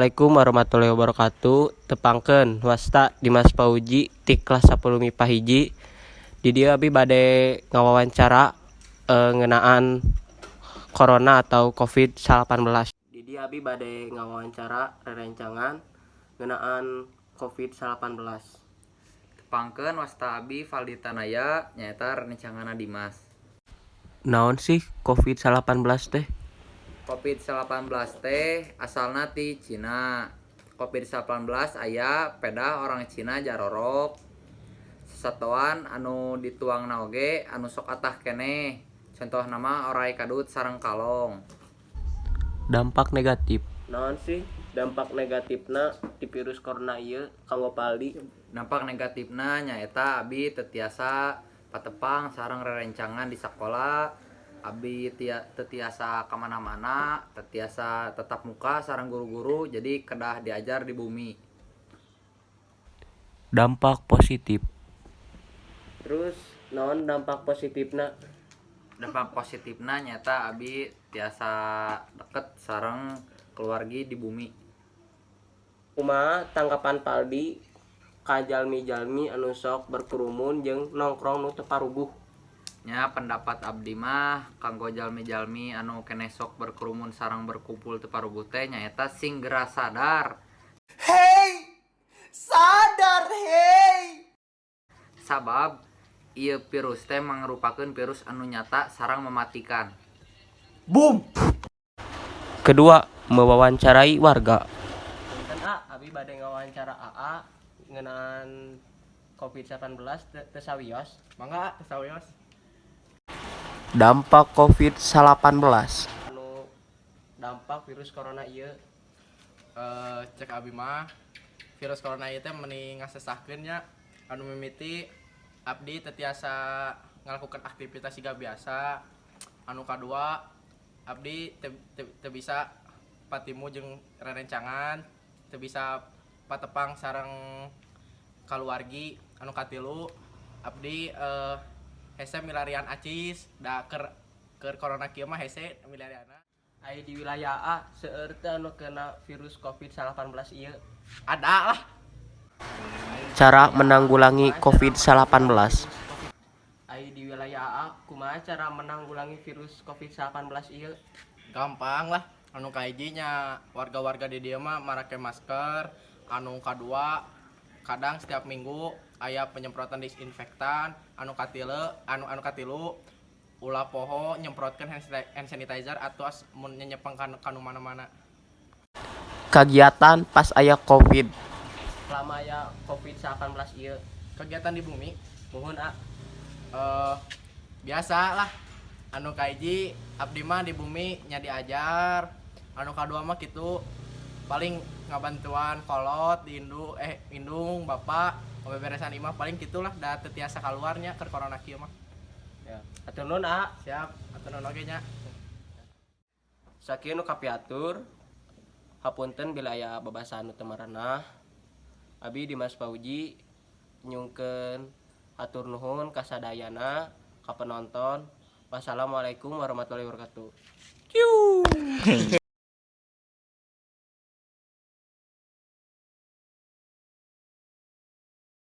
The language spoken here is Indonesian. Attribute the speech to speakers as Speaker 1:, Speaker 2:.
Speaker 1: Assalamualaikum warahmatullahi wabarakatuh. Tepangkeun wasta Dimas Pauji ti kelas 10 MIPA hiji. Di dieu abi bade ngawawancara ngeunaan corona atau COVID-19. Di dieu abi bade ngawawancara rerencangan ngeunaan COVID-19.
Speaker 2: Tepangkeun wasta abi Valdi Tanaya nyaeta rerencanganna Dimas.
Speaker 1: Naon sih COVID-19 teh?
Speaker 2: COVID-19 teh asalna ti Cina. COVID-19 aya peda orang Cina jarorok. Sasatoan anu dituangna oge anu sok atah keneh. Contohna mah orai kadut sareng kalong.
Speaker 1: Dampak negatif. Naon sih dampak negatifna ti virus corona ieu kanggo Paldi?
Speaker 2: Dampak negatifna nyaeta abi teu tiasa patepang sareng rerencangan di sakola. Abi teu tiasa kamana-mana, teu tiasa tetap muka sareng guru-guru, jadi kedah diajar di bumi.
Speaker 1: Dampak positif. Terus naon dampak positifna?
Speaker 2: Dampak positifna nyata abi tiasa deket sareng keluargi di bumi.
Speaker 1: Kumaha tanggapan Paldi ka jalmi-jalmi anu sok berkerumun jeung nongkrong nu teu parubuh?
Speaker 2: Nya pendapat abdi mah kanggo jalmi-jalmi anu keneh sok berkerumun sareng berkumpul teu parubuh teh nyaeta sing geura sadar.
Speaker 3: Hei! Sadar hei!
Speaker 2: Sabab ieu virus teh mangrupakeun virus anu nyata sareng mematikan.
Speaker 3: Boom!
Speaker 1: Kedua, mewawancarai warga. Punten abi bade ngawawancara AA ngeunaan COVID-19 teu sawios.
Speaker 3: Mangga teu sawios.
Speaker 1: Dampak COVID-19. Anu dampak virus corona ieu
Speaker 3: Cek abi mah virus corona ieu teh meuni ngasesahkeun nya anu mimiti abdi teu tiasa ngalakukan aktivitas siga biasa. Anu kadua abdi teu bisa patimu jeung rerencangan, teu bisa patepang sareng kaluargi. Anu katilu abdi hese milarian acis da keur corona kieu mah hese milarianna.
Speaker 1: aya di wilayah A seueur teu anu kena virus COVID-19 ieu?
Speaker 3: Ada lah.
Speaker 1: Cara menanggulangi COVID-19. Aya di wilayah A kumaha cara menanggulangi virus COVID-19 ieu?
Speaker 3: Gampang lah. Anu kahijinya warga-warga di dieu mah marake masker. Anu kadua kadang setiap minggu aya penyemprotan disinfektan. Anu katilu ulah poho nyemprotkeun hand sanitizer atau mun nyenyepeng kanu mana-mana.
Speaker 1: Kegiatan pas aya COVID. Selama aya COVID-19 ieu
Speaker 3: Kegiatan di bumi
Speaker 1: muhun A.
Speaker 3: Biasa lah. Anu kahiji abdi mah di bumi nya diajar. Anu kadua mah kitu paling ngabantuan kolot di indung bapak beberesan imah paling gitulah da teu tiasa kaluarnya keur corona kieu mah.
Speaker 1: Ya, atur nuhun A.
Speaker 3: Siap, atur nuhun oge nya.
Speaker 1: Sakieu nu kapiatur. Hapunten bila aya babasa anu teu maranah. Abi Dimas Pauji nyungkeun atur nuhun ka sadayana ka penonton. Wassalamualaikum warahmatullahi wabarakatuh.